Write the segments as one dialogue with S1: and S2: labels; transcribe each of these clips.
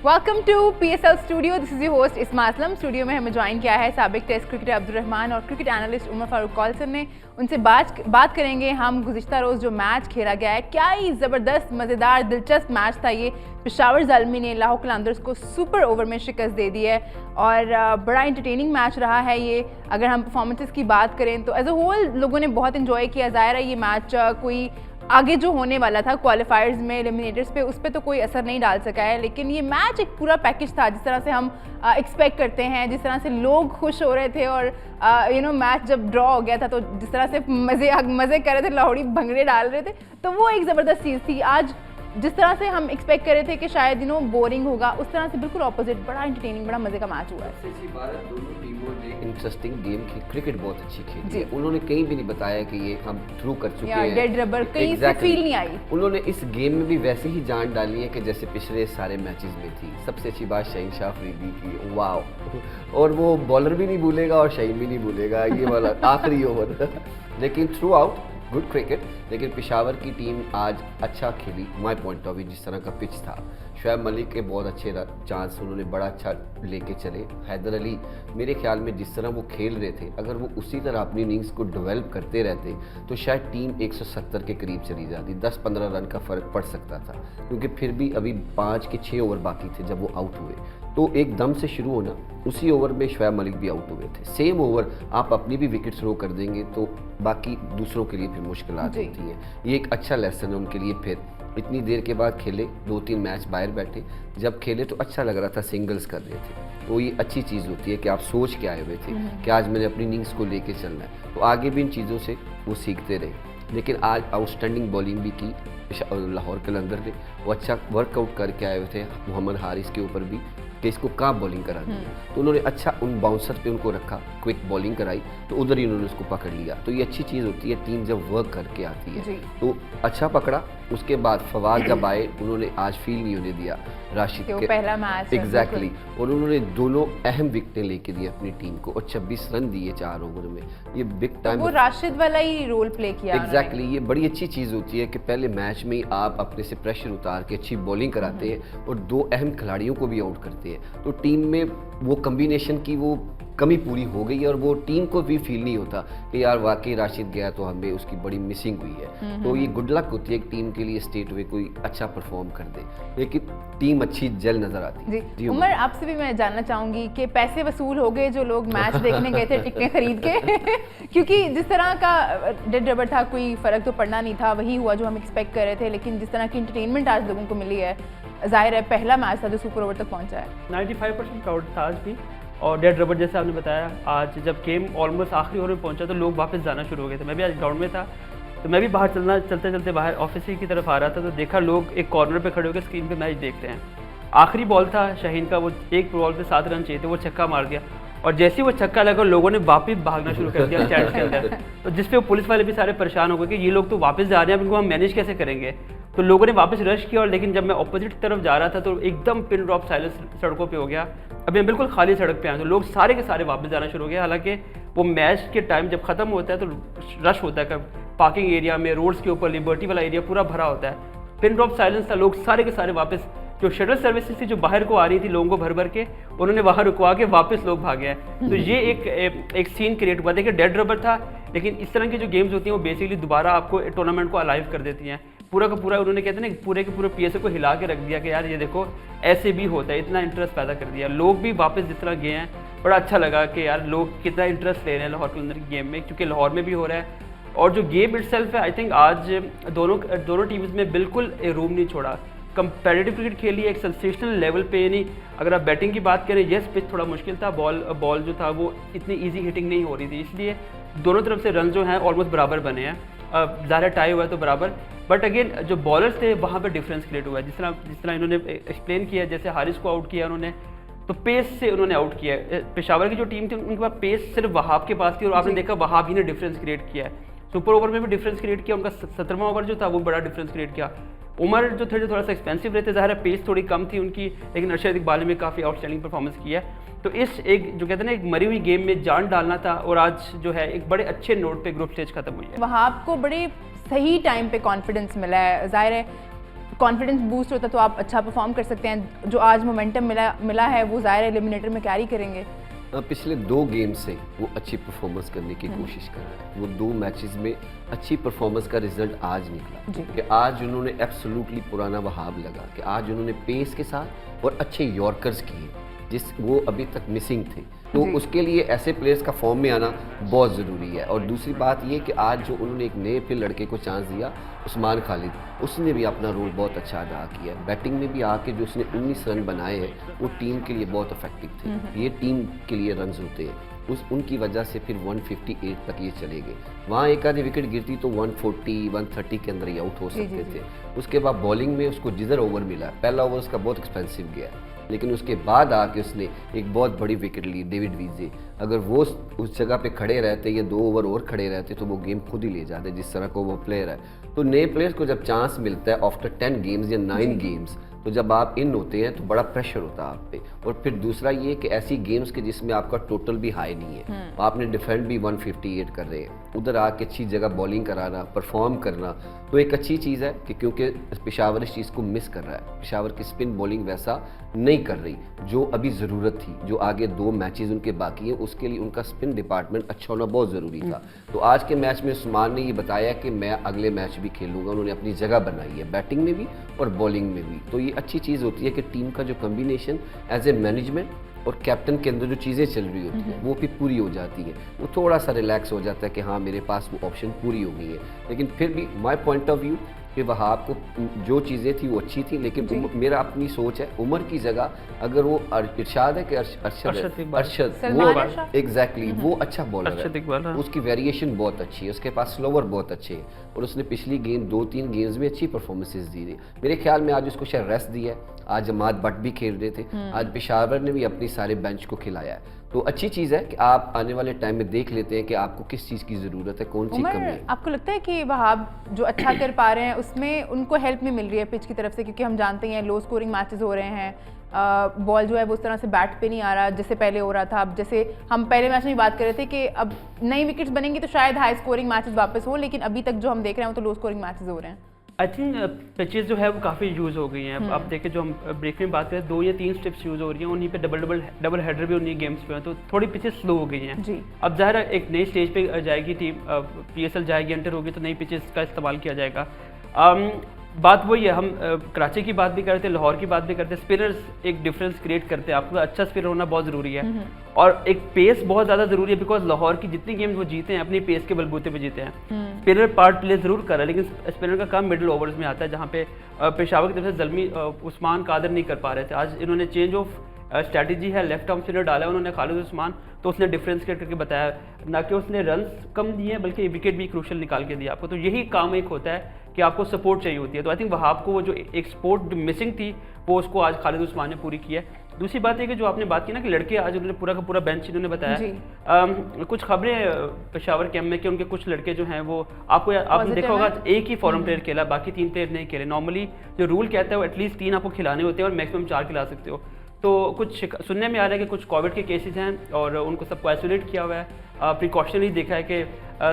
S1: Welcome to PSL studio. This is your host Isma Aslam. Studio में हमें join किया है साबिक टेस्ट क्रिकेटर अब्दुल रहमान और क्रिकेट एनालिस्ट उमर फारूक कौलसन ने। उनसे बात करेंगे हम गुज़िश्ता रोज़ जो मैच खेला गया है, क्या ही ज़बरदस्त मज़ेदार दिलचस्प मैच था ये। पेशावर ज़ालमी ने लाहौर कलांदर्स को सुपर ओवर में शिकस्त दे दी है और बड़ा इंटरटेनिंग मैच रहा है ये। अगर हम परफॉर्मेंसेस की बात करें तो एज अ होल लोगों ने बहुत इन्जॉय किया। ज़ाहिर है ये मैच कोई आगे जो होने वाला था क्वालिफायर्स में एलिमिनेटर्स पे, उस पर तो कोई असर नहीं डाल सका है, लेकिन ये मैच एक पूरा पैकेज था जिस तरह से हम एक्सपेक्ट करते हैं, जिस तरह से लोग खुश हो रहे थे और मैच जब ड्रॉ हो गया था तो जिस तरह से मज़े कर रहे थे, लाहौरी भंगड़े डाल रहे थे, तो वो एक ज़बरदस्त चीज़ थी। आज जिस तरह से हम एक्सपेक्ट कर रहे थे कि शायद बोरिंग होगा, उस तरह से बिल्कुल ऑपोजिट बड़ा इंटरटेनिंग, बड़ा मज़े का मैच हुआ है।
S2: दोनों टीमों ने इंटरेस्टिंग गेम की, क्रिकेट बहुत अच्छी खेली है। उन्होंने कहीं भी नहीं बताया कि ये हम थ्रू कर चुके हैं,
S1: डेड रबर कहीं से फील नहीं आई।
S2: उन्होंने इस गेम में भी वैसे ही जान डाली है कि जैसे पिछले सारे मैचेस में थी। सबसे अच्छी बात शहीन अफरीदी की, वाह, और वो बॉलर भी नहीं भूलेगा और शहीन भी नहीं भूलेगा ये वाला आखिरी ओवर। लेकिन थ्रू आउट गुड क्रिकेट। लेकिन पेशावर की टीम आज अच्छा खेली माय पॉइंट ऑफ व्यू। जिस तरह का पिच था, शुएब मलिक के बहुत अच्छे चांस उन्होंने बड़ा अच्छा लेके चले। हैदर अली मेरे ख्याल में जिस तरह वो खेल रहे थे, अगर वो उसी तरह अपनी इनिंग्स को डेवलप करते रहते तो शायद टीम 170 के करीब चली जाती। 10-15 रन का फ़र्क पड़ सकता था, क्योंकि फिर भी अभी 5 के 6 ओवर बाकी थे जब वो आउट हुए। तो एकदम से शुरू होना, उसी ओवर में शुएब मलिक भी आउट हुए थे। सेम ओवर आप अपनी भी विकेट थ्रो कर देंगे तो बाकी दूसरों के लिए फिर मुश्किलात होती हैं। ये एक अच्छा लेसन है उनके लिए। फिर इतनी देर के बाद खेले, 2-3 मैच बाहर बैठे, जब खेले तो अच्छा लग रहा था, सिंगल्स कर रहे थे। तो ये अच्छी चीज़ होती है कि आप सोच के आए हुए थे कि आज मैंने अपनी इनिंग्स को लेके चलना है। तो आगे भी इन चीज़ों से वो सीखते रहे। लेकिन आज आउटस्टैंडिंग बॉलिंग भी की लाहौर कलंदर ने। वो अच्छा वर्कआउट करके आए हुए थे मोहम्मद हारिस के ऊपर भी कि इसको कहाँ बॉलिंग करा दी। तो उन्होंने अच्छा उन बाउंसर पे उनको रखा, क्विक बॉलिंग कराई, तो उधर ही उन्होंने उसको पकड़ लिया। तो ये अच्छी चीज़ होती है टीम जब वर्क करके आती है। तो अच्छा पकड़ा। उसके बाद फवाद जब आए, उन्होंने आज फील नहीं होने दिया राशिद के
S1: पहला मैच
S2: एग्जैक्टली, और उन्होंने दोनों अहम विकेटें लेके दी अपनी टीम को और 26 रन दिए 4 ओवर में। ये बिग टाइम,
S1: वो राशिद वाला ही रोल प्ले किया
S2: एग्जैक्टली। ये बड़ी अच्छी चीज़ होती है कि पहले मैच में ही आप अपने से प्रेशर उतार के अच्छी बॉलिंग कराते हैं और 2 अहम खिलाड़ियों को भी आउट करते हैं। तो टीम में वो कम्बिनेशन की वो कमी पूरी हो गई है और वो टीम को भी फील नहीं होता कि यार वाकई राशिद गया तो हमें उसकी बड़ी मिसिंग हुई है। तो ये गुड लक होती है एक टीम के लिए, स्टेट में कोई अच्छा परफॉर्म कर दे, लेकिन टीम अच्छी जल नजर आती है।
S1: जी उमर, आपसे भी मैं जानना चाहूंगी कि पैसे वसूल हो गए जो लोग मैच देखने गए थे टिकटें खरीद के? क्योंकि जिस तरह का डेड रबर था, कोई फर्क तो पड़ना नहीं था, वही हुआ जो हम एक्सपेक्ट कर रहे थे। लेकिन जिस तरह की इंटरटेनमेंट आज लोगों को मिली है, जाहिर है पहला मैच था जो सुपर ओवर तक पहुंचा है।
S3: 95% क्राउड था आज भी। और डेड रबर जैसे आपने बताया, आज जब गेम ऑलमोस्ट आखिरी ओवर में पहुंचा तो लोग वापस जाना शुरू हो गए थे। मैं भी आज ग्राउंड में था, तो मैं भी बाहर चलते चलते बाहर ऑफिस की तरफ आ रहा था, तो देखा लोग एक कॉर्नर पे खड़े होकर स्क्रीन पे मैच देख रहे हैं। आखिरी बॉल था शाहीन का, वो एक बॉल पे 7 रन चाहिए थे, वो छक्का मार गया और जैसे ही वो छक्का लगा लोगों ने वापस भागना शुरू कर दिया स्टैंड के अंदर। तो जिसपे वो पुलिस वाले भी सारे परेशान हो गए कि ये लोग तो वापस जा रहे हैं, अब इनको हम मैनेज कैसे करेंगे। तो लोगों ने वापस रश किया। और लेकिन जब मैं ऑपोजिट तरफ जा रहा था तो एकदम पिन ड्रॉप साइलेंस सड़कों पे हो गया। अभी मैं बिल्कुल खाली सड़क पे आया तो लोग सारे के सारे वापस जाना शुरू हो गए। हालांकि वो मैच के टाइम जब ख़त्म होता है तो रश होता है, पार्किंग एरिया में, रोड्स के ऊपर, लिबर्टी वाला एरिया पूरा भरा होता है। पिन ड्रॉप साइलेंस था, लोग सारे के सारे वापस, जो शटल सर्विसेज थी जो बाहर को आ रही थी लोगों को भर भर के, उन्होंने वहाँ रुकवा के वापस लोग भागे हैं। तो ये एक सीन क्रिएट हुआ। देखिए डेड रबर था, लेकिन इस तरह की जो गेम्स होती हैं वो बेसिकली दोबारा आपको टूर्नामेंट को अलाइव कर देती हैं। पूरा का पूरा उन्होंने कहते हैं ना पूरे के पूरे PSL को हिला के रख दिया कि यार ये देखो ऐसे भी होता है, इतना इंटरेस्ट पैदा कर दिया। लोग भी वापस जिस तरह गए हैं, बड़ा अच्छा लगा कि यार लोग कितना इंटरेस्ट ले रहे हैं लाहौर के अंदर की गेम में, क्योंकि लाहौर में भी हो रहा है। और जो गेम इटसेल्फ है, आई थिंक आज दोनों टीम्स में बिल्कुल रूम नहीं छोड़ा। कंपेटिटिव क्रिकेट खेली एक सेंसेशनल लेवल पे। नहीं, अगर आप बैटिंग की बात करें, यस पिच थोड़ा मुश्किल था, बॉल जो था वो इतनी इजी हिटिंग नहीं हो रही थी, इसलिए दोनों तरफ से रन जो हैं ऑलमोस्ट बराबर बने हैं। ज़्यादा टाई हुआ है तो बराबर, बट अगेन जो बॉलर्स थे वहाँ पे डिफरेंस क्रिएट हुआ है। जिस तरह इन्होंने एक्सप्लेन किया, जैसे हारिस को आउट किया उन्होंने, तो पेस से उन्होंने आउट किया है। पेशावर की जो टीम थी उनके पास पेस सिर्फ वहाब के पास थी और आपने देखा वहाब ही ने डिफरेंस क्रिएट किया है। सुपर ओवर में भी डिफरेंस क्रिएट किया, उनका 17वां ओवर जो था वो बड़ा डिफरेंस क्रिएट किया। उमर जो थे जो थोड़ा सा एक्सपेंसिव रहते, ज़ाहिर है पेस थोड़ी कम थी उनकी, लेकिन अरशद इकबाल में काफ़ी आउटस्टैंडिंग परफॉर्मेंस किया है। तो इस एक जो कहते हैं ना एक मरी हुई गेम में जान डालना था और आज जो है एक बड़े अच्छे नोट पे ग्रुप स्टेज खत्म हुई है।
S1: वहाब को बड़े सही टाइम पे कॉन्फिडेंस मिला है। ज़ाहिर है कॉन्फिडेंस बूस्ट होता है तो आप अच्छा परफॉर्म कर सकते हैं। जो आज मोमेंटम मिला है वो ज़ाहिर एलिमिनेटर में कैरी करेंगे।
S2: पिछले 2 गेम से वो अच्छी परफॉर्मेंस करने की कोशिश कर रहा है। वो 2 मैचेस में अच्छी परफॉर्मेंस का रिजल्ट आज निकला कि आज उन्होंने एब्सोल्युटली पुराना वहाब लगा कि आज उन्होंने पेस के साथ और अच्छे यॉर्कर्स किए जिस वो अभी तक मिसिंग थे। तो उसके लिए ऐसे प्लेयर्स का फॉर्म में आना बहुत ज़रूरी है। और दूसरी बात ये कि आज जो उन्होंने एक नए फिर लड़के को चांस दिया, उस्मान खालिद, उसने भी अपना रोल बहुत अच्छा अदा किया। बैटिंग में भी आके जो उसने 19 रन बनाए हैं वो टीम के लिए बहुत इफेक्टिव थे। ये टीम के लिए रन्स होते हैं, उनकी वजह से फिर 158 तक ये चले गए। वहाँ एक आधी विकेट गिरती तो 140 130 के अंदर ही आउट हो सकते थे। उसके बाद बॉलिंग में उसको जिधर ओवर मिला, पहला ओवर उसका बहुत एक्सपेंसिव गया, लेकिन उसके बाद आके उसने एक बहुत बड़ी विकेट ली डेविड वीजे। अगर वो उस जगह पे खड़े रहते या 2 ओवर और खड़े रहते तो वो गेम खुद ही ले जाते जिस तरह को वो प्लेयर है। तो नए प्लेयर्स को जब चांस मिलता है आफ्टर 10 गेम्स या 9 गेम्स, तो जब आप इन होते हैं तो बड़ा प्रेशर होता है आप पे। और फिर दूसरा ये कि ऐसी गेम्स के जिसमें आपका टोटल भी हाई नहीं है, आपने डिफेंड भी 158 कर रहे हैं, उधर आके अच्छी जगह बॉलिंग कराना, परफॉर्म करना, तो एक अच्छी चीज़ है कि क्योंकि पेशावर इस चीज़ को मिस कर रहा है। पेशावर की स्पिन बॉलिंग वैसा नहीं कर रही जो अभी ज़रूरत थी। जो आगे 2 मैचेस उनके बाकी हैं उसके लिए उनका स्पिन डिपार्टमेंट अच्छा होना बहुत ज़रूरी था। तो आज के मैच में उस्मान ने ये बताया कि मैं अगले मैच भी खेलूँगा। उन्होंने अपनी जगह बनाई है बैटिंग में भी और बॉलिंग में भी। तो ये अच्छी चीज़ होती है कि टीम का जो कम्बिनेशन एज ए मैनेजमेंट और कैप्टन के अंदर जो चीज़ें चल रही होती हैं वो भी पूरी हो जाती है। वो थोड़ा सा रिलैक्स हो जाता है कि हाँ मेरे पास वो ऑप्शन पूरी हो गई है। लेकिन फिर भी माय पॉइंट ऑफ व्यू कि वहाब को जो चीज़ें थी वो अच्छी थी, लेकिन मेरा अपनी सोच है उमर की जगह अगर वो इरशाद है कि अरशद वो एग्जैक्टली वो अच्छा बॉलर है, उसकी वेरिएशन बहुत अच्छी है, उसके पास स्लोवर बहुत अच्छे हैं और उसने पिछली गेम 2-3 गेम्स में अच्छी परफॉर्मेंसेस दी थी। मेरे ख्याल में आज उसको शायद रेस्ट दिया है। आज जमात बट भी खेल रहे थे, आज पेशावर ने भी अपनी सारे बेंच को खिलाया है। तो अच्छी चीज़ है कि आप आने वाले टाइम में देख लेते हैं कि आपको किस चीज़ की ज़रूरत है, कौन सी कमी है।
S1: आपको लगता है कि वहाब जो अच्छा कर पा रहे हैं उसमें उनको हेल्प नहीं मिल रही है पिच की तरफ से? क्योंकि हम जानते हैं लो स्कोरिंग मैचेस हो रहे हैं, बॉल जो है वो उस तरह से बैट पे नहीं आ रहा जैसे पहले हो रहा था। अब जैसे हम पहले मैच में बात कर रहे थे कि अब नई विकेट्स बनेंगी तो शायद हाई स्कोरिंग मैचेस वापस हो, लेकिन अभी तक जो हम देख रहे हैं वो तो लो स्कोरिंग मैचेस हो रहे हैं।
S3: आई थिंक पिचेस जो है वो काफ़ी यूज़ हो गई हैं। अब देखें जो हम ब्रेक में बात करें 2 या 3 स्टेप्स यूज़ हो रही हैं, उन्हीं पे डबल हेडर भी उन्हीं गेम्स पे हैं, तो थोड़ी पिचेस स्लो हो गई हैं जी। अब ज़ाहिर है एक नई स्टेज पे जाएगी टीम, PSL जाएगी, एंटर होगी तो नई पिचेस का इस्तेमाल किया जाएगा। बात वही है, हम कराची की बात भी करते हैं, लाहौर की बात भी करते हैं, स्पिनर्स एक डिफरेंस क्रिएट करते हैं। आपको अच्छा स्पिनर होना बहुत ज़रूरी है और एक पेस बहुत ज़्यादा ज़रूरी है, बिकॉज लाहौर की जितनी गेम्स वो जीते हैं अपनी पेस के बलबूते पे जीते हैं। स्पिनर पार्ट प्ले ज़रूर कर रहा है, लेकिन स्पिनर का काम मिडिल ओवर्स में आता है, जहाँ पे पेशावर की तरफ से जल्मी उस्मान कादर नहीं कर पा रहे थे। आज इन्होंने चेंज ऑफ स्ट्रैटेजी है, लेफ्ट आर्म स्पिनर डाला है उन्होंने खालिद उस्मान, तो उसने डिफरेंस क्रिएट करके बताया, ना कि उसने रन कम दिए बल्कि विकेट भी क्रूशल निकाल के दिया आपको। तो यही काम एक होता है कि आपको सपोर्ट चाहिए होती है। तो आई थिंक वहाब को वो जो एक सपोर्ट मिसिंग थी वो उसको आज खालिद उस्मान ने पूरी की है। दूसरी बात है कि जो आपने बात की ना कि लड़के आज उन्होंने पूरा का पूरा बेंच इन्होंने बताया। कुछ खबरें पेशावर कैंप में कि उनके कुछ लड़के जो हैं वो आपने देखा होगा एक ही फॉरन प्लेयर खेला, बाकी 3 प्लेयर नहीं खेले। नॉर्मली जो रूल कहता है वो एटलीस्ट 3 आपको खिलाने होते हैं और मैक्सिमम 4 खिला सकते हो। तो कुछ सुनने में आ रहा है कि कुछ कोविड के केसेस हैं और उनको सबको आइसोलेट किया हुआ है। प्रिकॉशनरी देखा है कि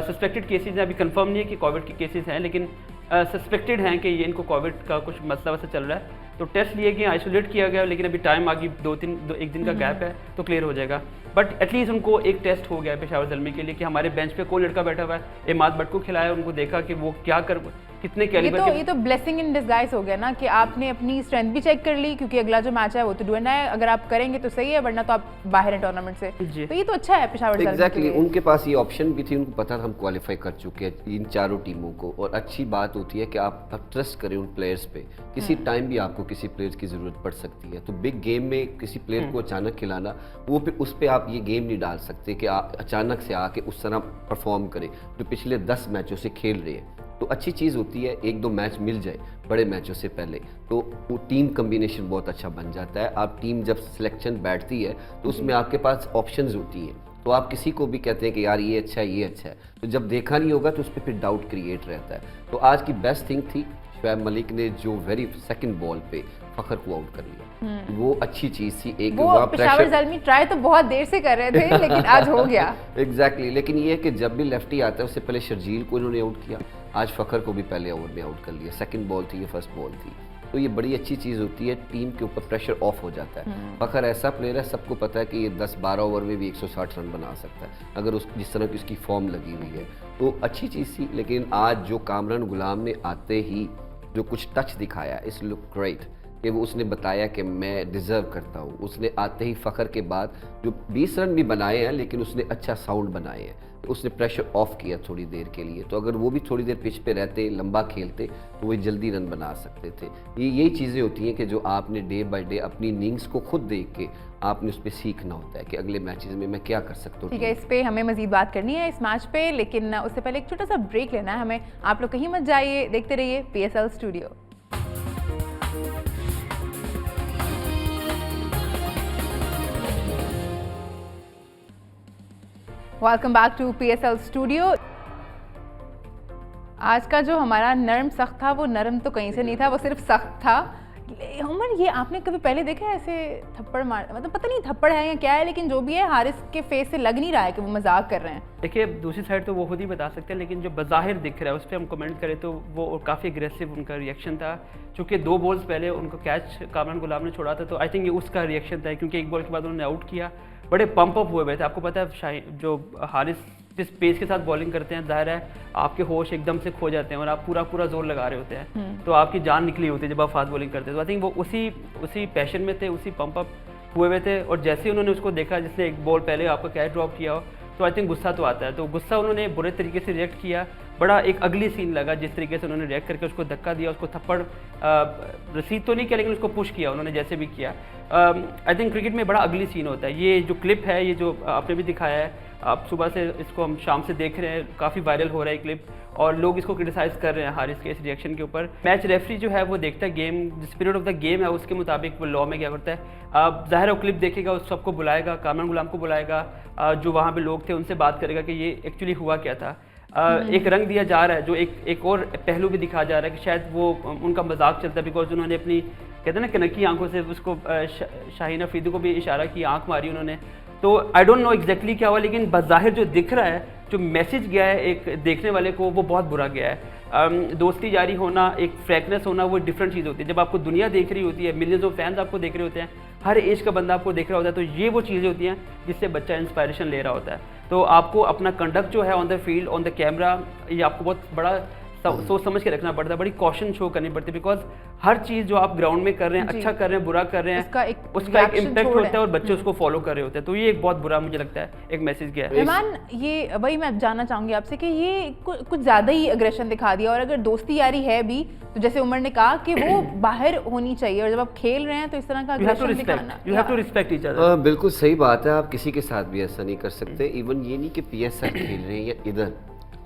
S3: सस्पेक्टेड केसेस हैं, अभी कंफर्म नहीं है कि कोविड के केसेस हैं, लेकिन सस्पेक्टेड हैं कि ये इनको कोविड का कुछ मसला वैसा चल रहा है। तो टेस्ट लिए गए, आइसोलेट किया गया, लेकिन अभी टाइम आगे 1 दिन का गैप है तो क्लियर हो जाएगा। बट एटलीस्ट उनको एक टेस्ट हो गया है पेशावर ज़ल्मी के लिए कि हमारे बेंच पे कोई लड़का बैठा हुआ है, इमाद भट्ट को खिलाया, उनको देखा कि वो क्या कर कितने कैलिबर
S1: ये तो ब्लेसिंग इन डिस्गाइज हो गया ना कि आपने अपनी स्ट्रेंथ भी चेक कर ली, क्योंकि अगला जो मैच है वो तो डू एंड डाई, अगर आप करेंगे तो सही है, वरना तो आप बाहर हैं टूर्नामेंट से। तो ये तो अच्छा है पेशावर
S2: एग्जैक्टली उनके पास ये ऑप्शन भी थी, उनको पता था हम क्वालिफाई कर चुके हैं इन चारों टीमों को। और अच्छी बात होती है कि आप ट्रस्ट करें उन प्लेयर्स पे, किसी टाइम भी आपको किसी प्लेयर्स की ज़रूरत पड़ सकती है। तो बिग गेम में किसी प्लेयर को अचानक खिलाना, वो पे उस पर आप ये गेम नहीं डाल सकते कि आप अचानक से आके उस तरह परफॉर्म करें जो पिछले 10 मैचों से खेल रहे हैं। तो अच्छी चीज़ होती है 1-2 मैच मिल जाए बड़े मैचों से पहले, तो वो टीम कम्बिनेशन बहुत अच्छा बन जाता है। आप टीम जब सिलेक्शन बैठती है तो उसमें आपके पास ऑप्शंस होती हैं, तो आप किसी को भी कहते हैं कि यार ये अच्छा है, ये अच्छा है, तो जब देखा नहीं होगा तो उस पर फिर डाउट क्रिएट रहता है। तो आज की बेस्ट थिंग थी शुएब मलिक ने जो वेरी सेकंड बॉल पे फखर को आउट कर लिया, वो अच्छी चीज़ थी। एक
S1: वो पेशावर ज़ल्मी ट्राई तो बहुत देर से कर रहे थे लेकिन आज हो गया।
S2: एग्जैक्टली लेकिन ये है कि जब भी लेफ्टी आता है उससे पहले शर्जील को इन्होंने आउट किया, आज फखर को भी पहले ओवर में आउट कर लिया। सेकंड बॉल थी, ये फर्स्ट बॉल थी, तो ये बड़ी अच्छी चीज़ होती है, टीम के ऊपर प्रेशर ऑफ हो जाता है। फ़खर ऐसा प्लेयर है, सबको पता है कि ये 10-12 ओवर में भी 160 रन बना सकता है अगर उस जिस तरह की उसकी फॉर्म लगी हुई है, तो अच्छी चीज़ थी। लेकिन आज जो कामरान गुलाम ने आते ही जो कुछ टच दिखाया, इस लुक ग्रेट, कि वो उसने बताया कि मैं डिज़र्व करता हूँ। उसने आते ही फ़खर के बाद जो 20 रन भी बनाए हैं, लेकिन उसने अच्छा साउंड बनाए हैं, उसने प्रेशर ऑफ किया थोड़ी देर के लिए। तो अगर वो भी थोड़ी देर पिच पे रहते, लंबा खेलते, तो वो जल्दी रन बना सकते थे। यही चीज़ें होती हैं कि जो आपने डे बाय डे अपनी इनिंग्स को खुद देख के आपने उस पर सीखना होता है कि अगले मैचेस में मैं क्या कर सकता हूँ।
S1: ठीक है, इस पे हमें मजीद बात करनी है इस मैच पे, लेकिन उससे पहले एक छोटा सा ब्रेक लेना है हमें। आप लोग कहीं मत जाइए, देखते रहिए PSL studio. Welcome back to PSL studio. आज का जो हमारा नरम सख्त था, वो नरम तो कहीं से नहीं था, वो सिर्फ सख्त था। उमर, ये आपने कभी पहले देखा है ऐसे थप्पड़ मार, मतलब पता नहीं थप्पड़ है या क्या है, लेकिन जो भी है हारिस के फेस से लग नहीं रहा है कि वो मजाक कर रहे हैं।
S3: देखिए, दूसरी साइड तो वो खुद ही बता सकते हैं, लेकिन जो बज़ाहिर दिख रहा है उस पर हम कमेंट करें तो वो काफ़ी अग्रेसिव उनका रिएक्शन था। चूँकि 2 बॉल्स पहले उनको कैच कामरान गुलाम ने छोड़ा था, तो आई थिंक ये उसका रिएक्शन था, क्योंकि 1 बॉल के बाद उन्होंने आउट किया। बड़े पंप अप हुए थे। आपको पता है जो हारिस जिस पेस के साथ बॉलिंग करते हैं, जाहिर है आपके होश एकदम से खो जाते हैं और आप पूरा जोर लगा रहे होते हैं, तो आपकी जान निकली होती है जब आप फास्ट बॉलिंग करते हैं। तो आई थिंक वो उसी पैशन में थे, उसी पंप अप हुए थे। और जैसे ही उन्होंने उसको देखा, जिसने 1 बॉल पहले आपका कैच ड्रॉप किया हो, तो आई थिंक गुस्सा तो आता है। तो गुस्सा उन्होंने बुरे तरीके से रिएक्ट किया। बड़ा एक अगली सीन लगा जिस तरीके से उन्होंने रिएक्ट करके उसको धक्का दिया, उसको थप्पड़ रसीद तो नहीं किया, लेकिन उसको पुश किया उन्होंने जैसे भी किया। आई थिंक क्रिकेट में बड़ा अगली सीन होता है। ये जो क्लिप है, ये जो आपने भी दिखाया है, आप सुबह से इसको हम शाम से देख रहे हैं, काफ़ी वायरल हो रहा है क्लिप, और लोग इसको क्रिटिसाइज़ कर रहे हैं हारिस के इस रिएक्शन के ऊपर। मैच रेफरी जो है वो देखता है game, spirit of the game है उसके मुताबिक वो लॉ में क्या करता है। आप ज़ाहिर क्लिप देखेगा, उस सबको बुलाएगा, कामरान गुलाम को बुलाएगा, जो वहाँ पे लोग थे उनसे बात करेगा कि ये एक्चुअली हुआ क्या था। एक रंग दिया जा रहा है, जो एक और पहलू भी दिखाया जा रहा है कि शायद वो उनका मजाक चलता है, बिकॉज उन्होंने अपनी कहते हैं ना कनकी आंखों से उसको शाहीन अफरीदी को भी इशारा की, आंख मारी उन्होंने। तो आई डोंट नो एग्जैक्टली क्या हुआ, लेकिन बज़ाहिर जो दिख रहा है, जो मैसेज गया है एक देखने वाले को, वो बहुत बुरा गया है। दोस्ती जारी होना, एक फ्रैंकनेस होना, वो डिफरेंट चीज़ होती है। जब आपको दुनिया देख रही होती है, मिलियंस ऑफ फैंस आपको देख रहे होते हैं, हर एज का बंदा आपको देख रहा होता है, तो ये वो चीज़ें होती हैं जिससे बच्चा इंस्पायरेशन ले रहा होता है। तो आपको अपना कंडक्ट जो है on the field, on the camera, ये आपको बहुत बड़ा सोच समझ के रखना पड़ता है, बड़ी कॉशन शो करनी पड़ती है, बिकॉज हर चीज़ जो आप ग्राउंड में कर रहे हैं, अच्छा कर रहे हैं, बुरा कर रहे हैं, उसका एक इम्पैक्ट होता है और बच्चे उसको फॉलो कर रहे होते हैं। तो ये एक बहुत बुरा, मुझे लगता है, एक मैसेज गया है।
S1: रहमान, ये वही मैं जानना चाहूँगी आपसे कि ये कुछ ज़्यादा ही अग्रेशन दिखा दिया, और अगर दोस्ती यारी है भी, तो जैसे उमर ने कहा कि वो बाहर होनी चाहिए, और जब आप खेल रहे हैं तो इस तरह का अग्रेशन दिखाना,
S3: you have to respect each other.
S2: बिल्कुल सही बात है, आप किसी के साथ भी ऐसा नहीं कर सकते। इवन ये नहीं कि PSL खेल रहे हैं या इधर,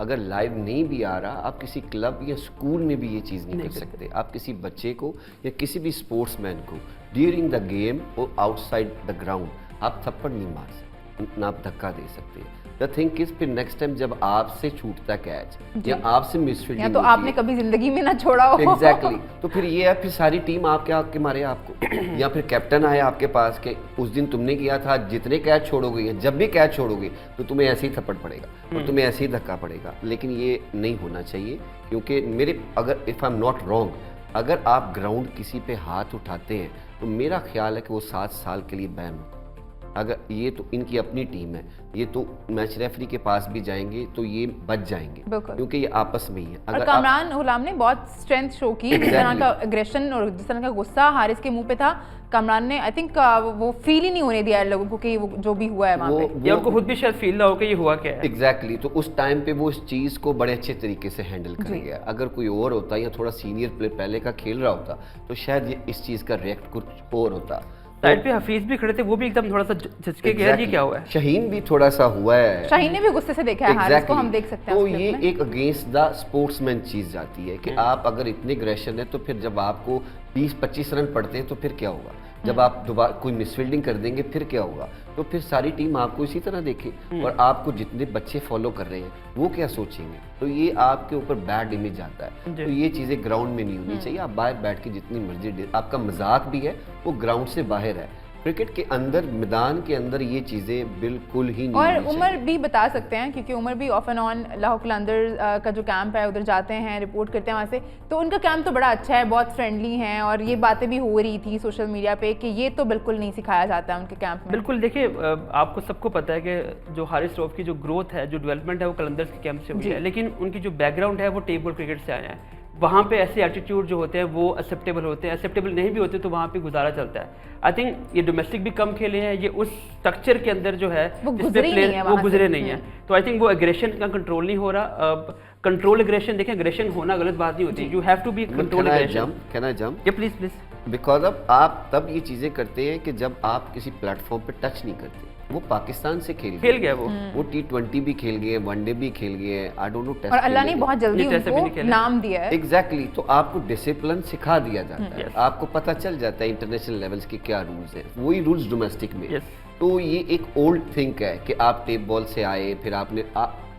S2: अगर लाइव नहीं भी आ रहा, आप किसी क्लब या स्कूल में भी ये चीज़ नहीं कर सकते। आप किसी बच्चे को या किसी भी स्पोर्ट्समैन को ड्यूरिंग द गेम और आउटसाइड द ग्राउंड आप थप्पड़ नहीं मार सकते, ना आप धक्का दे सकते। द थिंक इज फिर नेक्स्ट टाइम जब आपसे छूटता कैच या आपसे मिसफील्डिंग,
S1: या तो आपने कभी जिंदगी में ना छोड़ा हो,
S2: एग्जैक्टली, तो फिर ये है, फिर सारी टीम आपके आग के मारे आपको, या फिर कैप्टन आए आपके पास के उस दिन तुमने किया था, जितने कैच छोड़ोगे या जब भी कैच छोड़ोगे तो तुम्हें ऐसे ही थप्पड़ पड़ेगा और तुम्हें ऐसे ही धक्का पड़ेगा। लेकिन ये नहीं होना चाहिए, क्योंकि मेरे अगर if I am not wrong, अगर आप ग्राउंड किसी पे हाथ उठाते हैं तो मेरा ख्याल है कि वो 7 साल के लिए बैन होता है। अगर ये तो इनकी अपनी टीम है, ये तो मैच रेफरी के पास भी जाएंगे तो ये बच जाएंगे, क्योंकि ये आपस में ही है।
S1: और कामरान गुलाम ने बहुत स्ट्रेंथ शो की, जिस तरह का एग्रेशन और जिस तरह का गुस्सा हारिस के मुंह पे था, कामरान ने आई थिंक वो फील ही नहीं होने दिया लोगों को कि वो जो भी हुआ है वहाँ पे,
S3: या उनको खुद भी शायद फील ना हो कि ये हुआ क्या है।
S2: एग्जैक्टली, तो उस टाइम पे वो इस चीज़ को बड़े अच्छे तरीके से हैंडल कर गया। अगर कोई और होता या थोड़ा सीनियर प्लेयर पहले का खेल रहा होता तो शायद ये इस चीज़ का रिएक्ट कुछ और होता।
S3: साइड पे हफीज भी खड़े थे, वो भी एकदम थोड़ा सा झिझके गया, जी क्या हुआ है।
S2: शाहीन भी थोड़ा सा हुआ है,
S1: शाहीन ने भी गुस्से से देखा है हारिस को, हम देख सकते हैं।
S2: तो ये एक अगेंस्ट द स्पोर्ट्समैन चीज जाती है कि आप अगर इतने ग्रेशन है, तो फिर जब आपको 20-25 रन पड़ते हैं तो फिर क्या होगा, जब आप दोबारा कोई मिसफील्डिंग कर देंगे फिर क्या होगा। तो फिर सारी टीम आपको इसी तरह देखे, और आपको जितने बच्चे फॉलो कर रहे हैं वो क्या सोचेंगे, तो ये आपके ऊपर बैड इमेज आता है। तो ये चीज़ें ग्राउंड में नहीं होनी चाहिए। आप बाहर बैठ के जितनी मर्जी, आपका मजाक भी है वो ग्राउंड से बाहर है, क्रिकेट के अंदर, मैदान के अंदर ये चीज़ें बिल्कुल ही नहीं
S1: और
S2: होनी
S1: उमर
S2: चाहिए।
S1: भी बता सकते हैं क्योंकि उमर भी ऑफ एंड ऑन लाहौर कलंदर का जो कैंप है उधर जाते हैं, रिपोर्ट करते हैं वहाँ से, तो उनका कैंप तो बड़ा अच्छा है, बहुत फ्रेंडली हैं और ये बातें भी हो रही थी सोशल मीडिया पे कि ये तो बिल्कुल नहीं सिखाया जाता है उनके कैंप में।
S3: बिल्कुल, देखिए आपको सबको पता है कि जो हारिस रऊफ की जो ग्रोथ है, जो डेवलपमेंट है, वो कलंदर्स के कैंप से हुई है, लेकिन उनकी जो बैकग्राउंड है वो टेबल क्रिकेट से आया है। वहाँ पे ऐसे एटीट्यूड जो होते हैं वो एक्सेप्टेबल होते हैं, एक्सेप्टेबल नहीं भी होते तो वहाँ पे गुजारा चलता है। आई थिंक ये डोमेस्टिक भी कम खेले हैं, ये उस स्ट्रक्चर के अंदर जो है
S1: वो
S3: जिसपे
S1: गुजरे ही नहीं है
S3: प्लेयर वो
S1: वहाँ से।
S3: गुजरे नहीं है, तो आई थिंक वो एग्रेशन का कंट्रोल नहीं हो रहा। कंट्रोल एग्रेशन, देखें एग्रेशन होना गलत बात नहीं होती, you have to be control aggression.
S2: Can I jump?
S3: ये प्लीज प्लीज।
S2: बिकॉज अब आप तब ये चीज़ें करते हैं कि जब आप किसी प्लेटफॉर्म पे टच नहीं करते। वो पाकिस्तान से खेल
S3: गया वो
S2: T20 भी खेल गए, वनडे भी खेल गए, आई डोंट नो टेस्ट।
S1: और अल्लाह ने बहुत जल्दी
S3: नहीं, टेस्ट भी नहीं
S1: उनको
S3: खेले।
S1: नाम दिया है।
S2: एग्जैक्टली तो आपको डिसिप्लिन सिखा दिया जाता है,
S3: Yes.
S2: आपको पता चल जाता है इंटरनेशनल लेवल्स के क्या रूल्स हैं, वही रूल्स डोमेस्टिक में।
S3: Yes.
S2: तो ये एक ओल्ड थिंक है कि आप टेप बॉल से आए, फिर आपने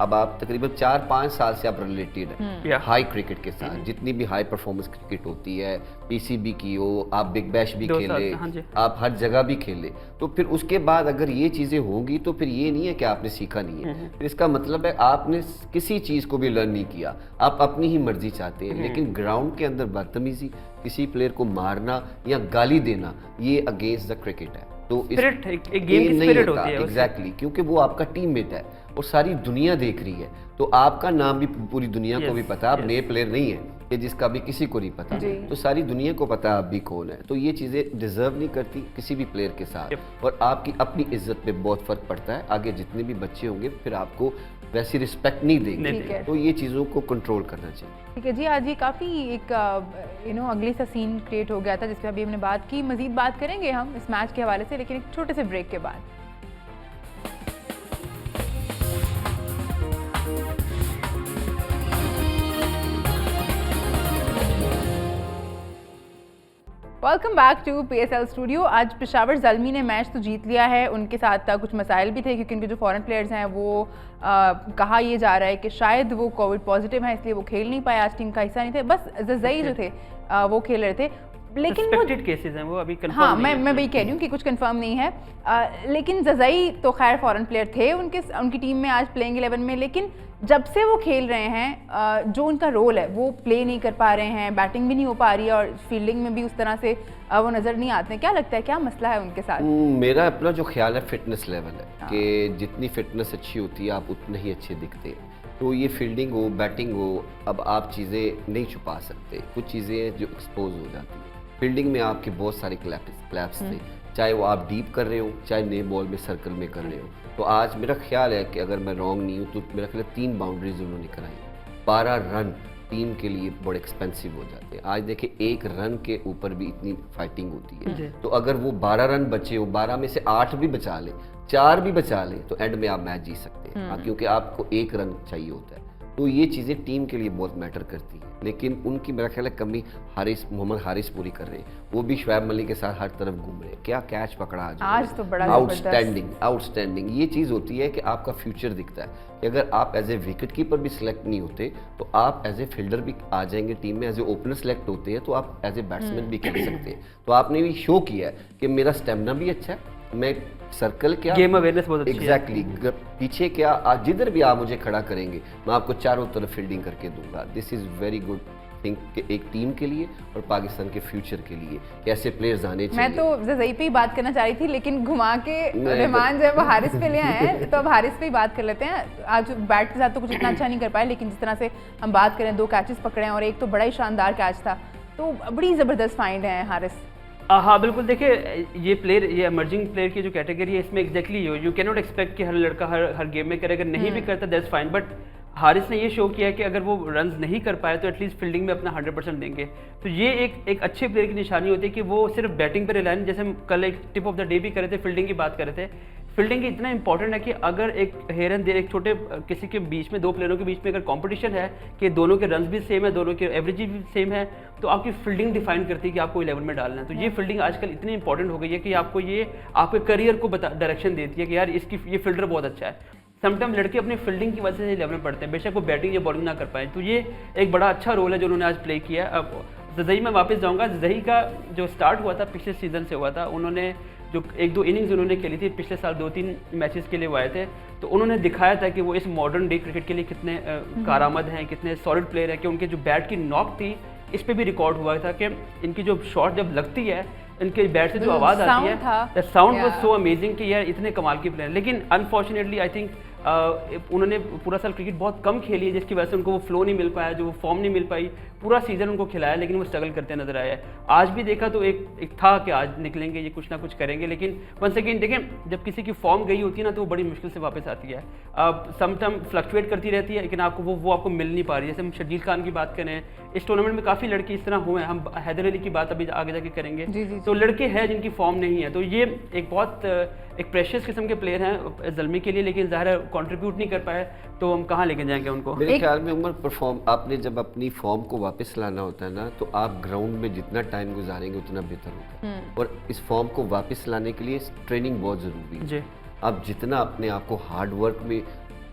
S2: अब आप तकरीबन 4-5 साल से आप रिलेटेड है
S3: Yeah.
S2: हाई क्रिकेट के साथ, जितनी भी हाई परफॉर्मेंस क्रिकेट होती है, पीसीबी की हो, आप बिग बैश भी
S3: 2 साल
S2: खेले,
S3: से, हाँ जी।
S2: आप हर जगह भी खेले, तो फिर उसके बाद अगर ये चीज़ें होंगी तो फिर ये नहीं है कि आपने सीखा नहीं है, फिर इसका मतलब है आपने किसी चीज़ को भी लर्न नहीं किया, आप अपनी ही मर्जी चाहते हैं। लेकिन ग्राउंड के अंदर बदतमीजी, किसी प्लेयर को मारना या गाली देना, ये अगेंस्ट द क्रिकेट है। तो
S3: स्पिरिट, एक गेम की स्पिरिट होती है
S2: एग्जैक्टली, क्योंकि वो आपका टीममेट है और सारी दुनिया देख रही है, तो आपका नाम भी पूरी दुनिया को भी पता है, आप नए प्लेयर नहीं है कि जिसका भी किसी को नहीं पता, तो सारी दुनिया को पता है आप भी कौन है। तो ये चीज़ें डिजर्व नहीं करती किसी भी प्लेयर के साथ, और आपकी अपनी इज्जत पे बहुत फर्क पड़ता है। आगे जितने भी बच्चे होंगे फिर आपको वैसी रिस्पेक्ट नहीं देंगे, तो ये चीज़ों को कंट्रोल करना चाहिए।
S1: ठीक है जी, आज ये काफ़ी एक अगली सा सीन क्रिएट हो गया था जिस पे अभी हमने बात की। मजीद बात करेंगे हम इस मैच के हवाले से, लेकिन एक छोटे से ब्रेक के बाद। Welcome back to PSL studio. आज पेशावर ज़ल्मी ने मैच तो जीत लिया है, उनके साथ कुछ मसाइल भी थे क्योंकि उनके जो फॉरेन प्लेयर्स हैं वो कहा ये जा रहा है कि शायद वो कोविड पॉजिटिव हैं, इसलिए वो खेल नहीं पाए, आज टीम का हिस्सा नहीं थे। बस जज़ई जो थे वो खेल रहे थे, लेकिन वो
S3: केसेस हैं, वो अभी कंफर्म
S1: हाँ,
S3: नहीं है।
S1: मैं वही कह रही हूँ कि कुछ कंफर्म नहीं है। लेकिन जज़ई तो खैर फॉरेन प्लेयर थे उनकी टीम में आज प्लेइंग 11 में, लेकिन जब से वो खेल रहे हैं जो उनका रोल है वो प्ले नहीं कर पा रहे हैं, बैटिंग भी नहीं हो पा रही है और फील्डिंग में भी उस तरह से वो नज़र नहीं आते हैं। क्या लगता है, क्या मसला है उनके साथ?
S2: मेरा अपना जो ख्याल है फिटनेस लेवल है कि जितनी फिटनेस अच्छी होती है आप उतने ही अच्छे दिखते हैं। तो ये फील्डिंग हो, बैटिंग हो, अब आप चीज़ें नहीं छुपा सकते, कुछ चीज़ें जो एक्सपोज हो जाती हैं। फील्डिंग में आपके बहुत सारे क्लैप्स थे, चाहे वो आप डीप कर रहे हो, चाहे नए बॉल में सर्कल में कर रहे हो। तो आज मेरा ख्याल है कि अगर मैं रॉन्ग नहीं हूँ तो मेरा ख्याल है 3 बाउंड्रीज उन्होंने कराई। 12 रन टीम के लिए बड़े एक्सपेंसिव हो जाते हैं। आज देखिए 1 रन के ऊपर भी इतनी फाइटिंग होती है, तो अगर वो 12 रन बचे हो, 12 में से 8 भी बचा ले, 4 भी बचा ले, तो एंड में आप मैच जीत सकते हैं, क्योंकि आपको 1 रन चाहिए होता है। तो ये चीज़ें टीम के लिए बहुत मैटर करती हैं, लेकिन उनकी मेरा ख्याल है कमी मोहम्मद हारिस पूरी कर रहे हैं। वो भी शुएब मलिक के साथ हर तरफ घूम रहे हैं, क्या कैच पकड़ा
S1: आज तो बड़ा
S2: आउटस्टैंडिंग। ये चीज़ होती है कि आपका फ्यूचर दिखता है कि अगर आप एज ए विकेट कीपर भी सिलेक्ट नहीं होते तो आप एज ए फील्डर भी आ जाएंगे टीम में, एज ए ओपनर सेलेक्ट होते हैं तो आप एज ए बैट्समैन भी खेल सकते हैं। तो आपने भी शो किया है कि मेरा स्टेमिना भी अच्छा है, मैं सर्कल क्या,
S3: गेम अवेयरनेस बहुत अच्छी है।
S2: एग्जैक्टली, पीछे क्या, आज जिधर भी आप मुझे खड़ा करेंगे मैं आपको चारों तरफ फील्डिंग करके दूंगा। This is very good thing कि एक टीम के लिए और पाकिस्तान के फ्यूचर के लिए कैसे प्लेयर्स आने चाहिए।
S1: मैं तो जज़ई पे ही बात करना चाह रही थी, लेकिन घुमा के रहमान जो है वो हारिस पे ले आए हैं, तो अब हारिस पे ही बात कर लेते हैं। आज बैट के साथ तो कुछ इतना अच्छा नहीं कर पाए, लेकिन जिस तरह से हम बात करें 2 कैचेस पकड़े हैं और एक तो बड़ा ही शानदार कैच था, तो बड़ी ज़बरदस्त फाइंड है हारिस।
S3: हाँ बिल्कुल, देखिए ये प्लेयर, ये एमर्जिंग प्लेयर की जो कैटेगरी है इसमें exactly you can not expect कि हर लड़का हर गेम में करे, अगर नहीं भी करता दैट्स फाइन, बट हारिस ने ये शो किया है कि अगर वो रन्स नहीं कर पाए तो एटलीस्ट फील्डिंग में अपना 100% देंगे। तो ये एक अच्छे प्लेयर की निशानी होती है कि वो सिर्फ बैटिंग पर रिलायन, जैसे हम कल एक टिप ऑफ द डे भी कर रहे थे, फील्डिंग की बात कर रहे थे। फील्डिंग इतना इंपॉर्टेंट है कि अगर एक हेर एंड देयर, एक छोटे किसी के बीच में 2 प्लेयरों के बीच में अगर कंपटीशन है कि दोनों के रन्स भी सेम है, दोनों के एवरेज भी सेम है, तो आपकी फील्डिंग डिफाइन करती है कि आपको 11 में डालना है। तो ये फील्डिंग आजकल इतनी इंपॉर्टेंट हो गई है कि आपको ये आपके करियर को डायरेक्शन देती है कि यार इसकी ये फील्डर बहुत अच्छा है। समटाइम लड़के अपनी फील्डिंग की वजह से 11 में पढ़ते हैं, बेशक वो बैटिंग या बॉलिंग ना कर पाए। तो ये एक बड़ा अच्छा रोल है जो उन्होंने आज प्ले किया है। अब जज़ई में वापस जाऊंगा। जज़ई का जो स्टार्ट हुआ था पिछले सीजन से हुआ था, उन्होंने जो 1-2 इनिंग्स उन्होंने खेली थी पिछले साल 2-3 मैचेस के लिए वो आए थे, तो उन्होंने दिखाया था कि वो इस मॉडर्न डे क्रिकेट के लिए कितने कारआमद हैं, कितने सॉलिड प्लेयर हैं, कि उनके जो बैट की नॉक थी इस पे भी रिकॉर्ड हुआ था कि इनकी जो शॉट जब लगती है, इनके बैट से जो आवाज़ आती है, that sound was so amazing कि यार इतने कमाल के प्लेयर। लेकिन अनफॉर्चुनेटली आई थिंक उन्होंने पूरा साल क्रिकेट बहुत कम खेली है, जिसकी वजह से उनको वो फ्लो नहीं मिल पाया, जो वो फॉर्म नहीं मिल पाई। पूरा सीजन उनको खिलाया लेकिन वो स्ट्रगल करते नजर आया है। आज भी देखा तो एक था कि आज निकलेंगे, ये कुछ ना कुछ करेंगे, लेकिन वंस अगेन देखें जब किसी की फॉर्म गई होती है ना तो वो बड़ी मुश्किल से वापस आती है। सम टाइम फ्लक्चुएट करती रहती है, लेकिन आपको वो आपको मिल नहीं पा रही है। जैसे हम शर्जील खान की बात करें, इस टूर्नामेंट में काफ़ी लड़के इस तरह हुए हैं, हम हैदर अली की बात अभी आगे जाके करेंगे। तो लड़के हैं जिनकी फॉर्म नहीं है, तो ये एक बहुत एक प्रेशियस किस्म के प्लेयर हैं ज़ल्मी के लिए, लेकिन ज़ाहिर है कंट्रीब्यूट नहीं कर पाए, तो हम कहाँ लेके जाएंगे उनको।
S2: मेरे ख्याल में उमर परफॉर्म आपने जब अपनी फॉर्म को वापस लाना होता है ना, तो आप ग्राउंड में जितना टाइम गुजारेंगे उतना बेहतर होता है। और इस फॉर्म को वापस लाने के लिए ट्रेनिंग बहुत ज़रूरी है।
S3: जी,
S2: आप जितना अपने आप को हार्ड वर्क में,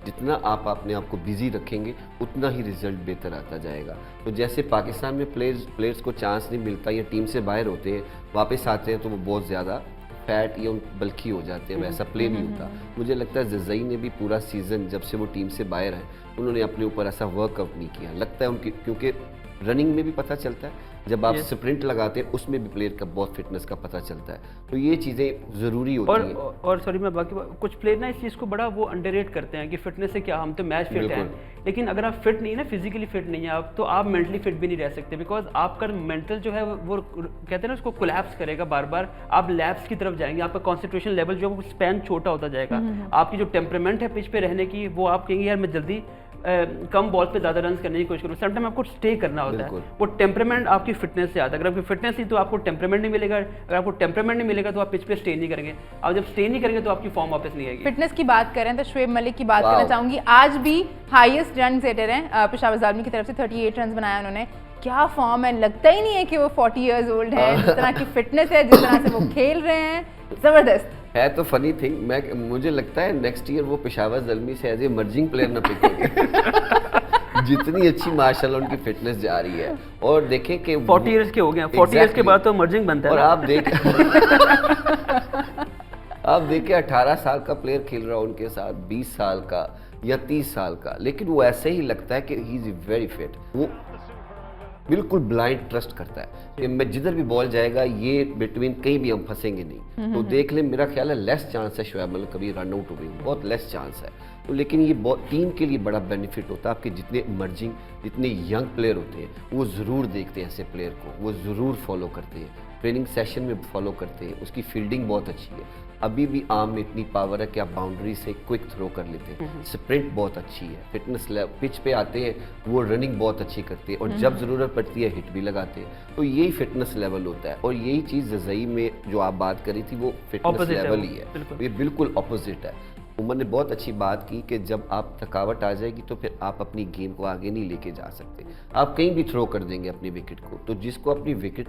S2: जितना आप अपने आप को बिजी रखेंगे, उतना ही रिजल्ट बेहतर आता जाएगा। तो जैसे पाकिस्तान में प्लेयर्स को चांस नहीं मिलता या टीम से बाहर होते हैं, वापस आते हैं तो वो बहुत ज़्यादा फैट या बल्कि हो जाते हैं, वैसा प्ले नहीं होता। मुझे लगता है जज़ई ने भी पूरा सीज़न जब से वो टीम से बाहर है, उन्होंने अपने ऊपर ऐसा वर्कआउट नहीं किया। लगता है उनकी, क्योंकि रनिंग में भी पता चलता है, जब आप स्प्रिंट लगाते हैं उसमें भी प्लेयर का बहुत फिटनेस का पता चलता है। तो ये चीज़ें ज़रूरी होती हैं।
S3: और सॉरी मैं बाकी कुछ प्लेयर ना इस चीज़ को बड़ा वो अंडररेट करते हैं कि फिटनेस से क्या, हम तो मैच फिट हैं, लेकिन अगर आप फिट नहीं है ना, फिजिकली फिट नहीं है आप, तो आप मेंटली फिट भी नहीं रह सकते। बिकॉज आपका मेंटल जो है वो कहते हैं ना उसको कोलैप्स करेगा बार बार, आप लैप्स की तरफ जाएंगे, आपका कॉन्सेंट्रेशन लेवल जो है वो स्पैन छोटा होता जाएगा। आपकी जो टेम्परामेंट है पिच पे रहने की, वो आप कहेंगे यार मैं जल्दी कम बॉल पे ज़्यादा रन करने की कोशिश करूँ। समटाइम आपको स्टे करना होता है, वो टेम्परामेंट आपकी फिटनेस से आता है। अगर आपकी फिटनेस नहीं तो आपको टेम्परामेंट नहीं मिलेगा, अगर आपको टेम्परामेंट नहीं मिलेगा तो आप पिच पे स्टे नहीं करेंगे, और जब स्टे नहीं करेंगे तो आपकी फॉर्म वापस नहीं आएगी।
S1: फिटनेस की बात करें तो शुएब मलिक की बात करना चाहूंगी। आज भी हाईएस्ट रन सेटर हैं पेशावर ज़ालमी की तरफ से, 38 रन बनाया उन्होंने। क्या फॉर्म है, लगता ही नहीं है कि वो 40 इयर्स ओल्ड है। जिस तरह की फिटनेस है, जिस तरह से वो खेल रहे हैं, जबरदस्त
S2: है। तो फनी थिंग, मुझे लगता है नेक्स्ट ईयर वो पेशावर ज़ल्मी से एज ए मर्जिंग प्लेयर ना पिक होंगे। जितनी अच्छी माशाल्लाह उनकी फिटनेस जा रही है। और देखें कि
S3: 40 इयर्स के हो गए, 40 इयर्स के बाद तो मर्जिंग बनता है।
S2: और आप देखिए 18 साल का प्लेयर खेल रहा है उनके साथ, 20 साल का या 30 साल का, लेकिन वो ऐसे ही लगता है कि ही इज वेरी फिट। वो बिल्कुल ब्लाइंड ट्रस्ट करता है कि मैं जिधर भी बॉल जाएगा ये बिटवीन कहीं भी हम फंसेंगे नहीं। तो देख ले, मेरा ख्याल है लेस चांस है शुएब मलिक कभी रन आउट हुए, बहुत लेस चांस है। तो लेकिन ये टीम के लिए बड़ा बेनिफिट होता है। आपके जितने इमर्जिंग, जितने यंग प्लेयर होते हैं, वो ज़रूर देखते हैं ऐसे प्लेयर को, वो ज़रूर फॉलो करते हैं, ट्रेनिंग सेशन में फॉलो करते हैं। उसकी फील्डिंग बहुत अच्छी है, अभी भी आर्म में इतनी पावर है कि आप बाउंड्री से क्विक थ्रो कर लेते हैं। स्प्रिंट बहुत अच्छी है, फिटनेस पिच पे आते हैं वो रनिंग बहुत अच्छी करते हैं, और जब ज़रूरत पड़ती है हिट भी लगाते हैं। तो यही फिटनेस लेवल होता है, और यही चीज़ जज़ई में जो आप बात करी थी वो फिटनेस लेवल ही है। ये बिल्कुल अपोजिट है। उमर ने बहुत अच्छी बात की कि जब आप थकावट आ जाएगी तो फिर आप अपनी गेम को आगे नहीं लेके जा सकते, आप कहीं भी थ्रो कर देंगे अपनी विकेट को। तो जिसको अपनी विकेट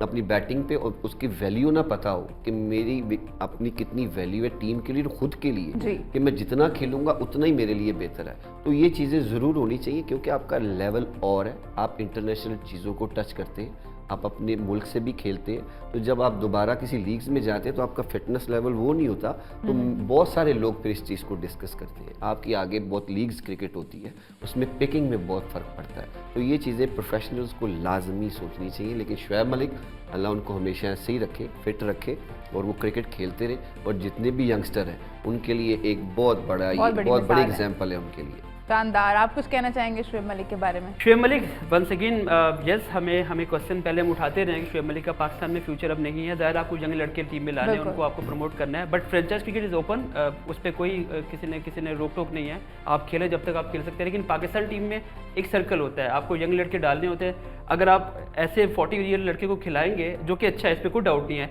S2: अपनी बैटिंग पे और उसकी वैल्यू ना पता हो कि मेरी अपनी कितनी वैल्यू है टीम के लिए और खुद के लिए, कि मैं जितना खेलूंगा उतना ही मेरे लिए बेहतर है, तो ये चीज़ें ज़रूर होनी चाहिए। क्योंकि आपका लेवल और है, आप इंटरनेशनल चीज़ों को टच करते हैं, आप अपने मुल्क से भी खेलते हैं। तो जब आप दोबारा किसी लीग्स में जाते हैं तो आपका फिटनेस लेवल वो नहीं होता। तो बहुत सारे लोग फिर इस चीज़ को डिस्कस करते हैं। आपकी आगे बहुत लीग्स क्रिकेट होती है, उसमें पिकिंग में बहुत फ़र्क पड़ता है। तो ये चीज़ें प्रोफेशनल्स को लाजमी सोचनी चाहिए। लेकिन शुएब मलिक, अल्लाह उनको हमेशा ऐसे ही रखे, फिट रखे, और वो क्रिकेट खेलते रहे। और जितने भी यंगस्टर हैं उनके लिए एक बहुत बड़ी एग्जाम्पल है उनके लिए।
S1: शानदार। आप कुछ कहना चाहेंगे शुएब मलिक के बारे में?
S3: Shoaib Malik once again yes, हमें क्वेश्चन पहले हम उठाते रहे कि शुएब मलिक का पाकिस्तान में फ्यूचर अब नहीं है। ज़ाहिर आपको यंग लड़के टीम में लाने हैं, उनको आपको प्रमोट करना है, but franchise cricket is open, उस पर कोई किसी ने रोक टोक नहीं है। आप खेले जब तक आप खेल सकते हैं। लेकिन पाकिस्तान टीम में एक सर्कल होता है, आपको यंग लड़के डालने होते हैं। अगर आप ऐसे 40 ईयर लड़के को खिलाएंगे, जो कि अच्छा है, इस पर कोई डाउट नहीं है,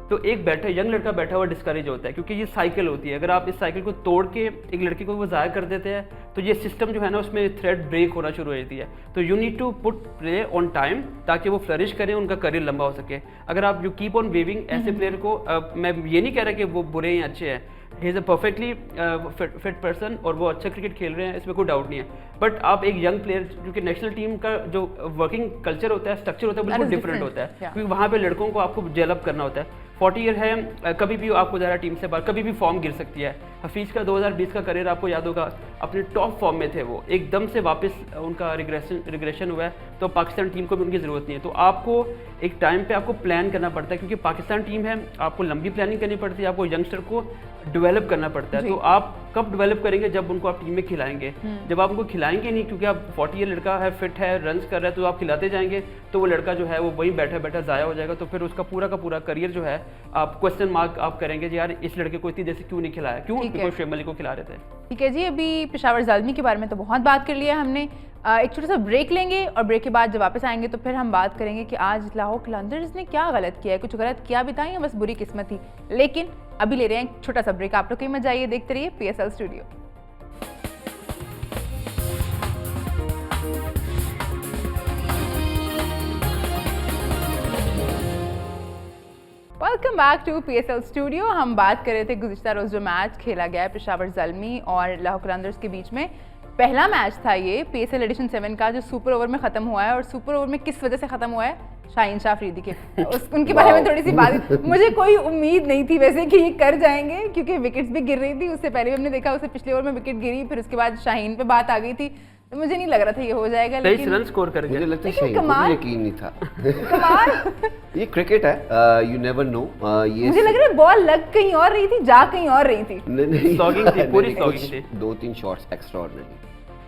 S3: तो एक यंग लड़का बैठा हुआ डिस्करेज होता है, क्योंकि ये साइकिल होती है। अगर आप इस साइकिल को तोड़ के एक लड़के को वो ज़ाया कर देते हैं, तो ये सिस्टम जो है ना उसमें थ्रेड ब्रेक होना शुरू हो जाती है। तो you need to put play on time, ताकि वो फ्लरिश करें, उनका करियर लंबा हो सके। अगर आप यू कीप ऑन वेविंग ऐसे प्लेयर को, मैं ये नहीं कह रहा कि वो बुरे या अच्छे हैं, he is a perfectly fit person और वो अच्छा क्रिकेट खेल रहे हैं, इसमें कोई डाउट नहीं है। बट आप एक यंग प्लेयर, क्योंकि नेशनल टीम का जो वर्किंग कल्चर होता है, स्ट्रक्चर होता है, बिल्कुल डिफरेंट होता है, क्योंकि वहाँ पे लड़कों को आपको जेल अप करना होता है। 40 ईयर है, कभी भी आपको ज़रा टीम से बाहर, कभी भी फॉर्म गिर सकती है। हफीज़ का 2020 का करियर आपको याद होगा, अपने टॉप फॉर्म में थे वो, एकदम से वापस उनका रिग्रेशन हुआ है, तो पाकिस्तान टीम को भी उनकी ज़रूरत नहीं है। तो आपको एक टाइम पे आपको प्लान करना पड़ता है, क्योंकि पाकिस्तान टीम है, आपको लंबी प्लानिंग करनी पड़ती है, आपको यंगस्टर को डेवलप करना पड़ता है। तो आप कब डेवलप करेंगे? जब उनको आप टीम में खिलाएंगे। जब आप उनको खिलाएंगे नहीं, क्योंकि आप 40 ईयर लड़का है, फिट है, रन्स कर रहा है, तो आप खिलाते जाएंगे तो वो लड़का जो है वो वहीं बैठा बैठा ज़ाया हो जाएगा। तो फिर उसका पूरा का पूरा करियर जो है आप क्वेश्चन मार्क आप करेंगे, यार इस लड़के को इतनी देर से क्यों नहीं खिलाया, क्यों शुएब मलिक को खिला रहे थे।
S1: ठीक है जी, अभी पेशावर ज़ालमी के बारे में तो बहुत बात कर लिया हमने। एक छोटा सा ब्रेक लेंगे और ब्रेक के बाद जब वापस आएंगे तो फिर हम बात करेंगे कि आज लाहौर कलंदर्स ने क्या गलत किया है, कुछ गलत किया भी था या बस बुरी किस्मत थी। लेकिन अभी ले रहे हैं एक छोटा सा ब्रेक, आप लोग कहीं मत जाइए, देखते रहिए PSL studio. Welcome back to PSL studio. हम बात कर रहे थे गुज़िश्ता रोज़ जो मैच खेला गया है पेशावर ज़ल्मी और लाहौर कलंदर्स के बीच में। पहला मैच था ये PSL एडिशन 7 का जो सुपर ओवर में ख़त्म हुआ है। और सुपर ओवर में किस वजह से ख़त्म हुआ है? शाहीन शाह अफरीदी के उनके बारे में थोड़ी सी बात, मुझे कोई उम्मीद नहीं थी वैसे कि ये कर जाएंगे, क्योंकि विकेट्स भी गिर रही थी। उससे पहले भी हमने देखा, उससे पिछले ओवर में विकेट गिरी, फिर उसके बाद शाहीन पे बात आ गई थी, तो मुझे नहीं लग रहा था ये हो जाएगा।
S3: 23 रन स्कोर कर
S2: मुझे
S3: गया।
S2: लगता है शाहीन को भी यकीन नहीं था।
S1: कमाल।
S2: ये क्रिकेट है, यू नेवर नो। ये
S1: मुझे लग रहा है बॉल लग कहीं और रही थी, जा कहीं और रही थी।
S2: नहीं
S3: स्लॉगिंग थी, पूरी स्लॉगिंग थी।
S2: 2-3 शॉट्स एक्स्ट्राऑर्डिनरी,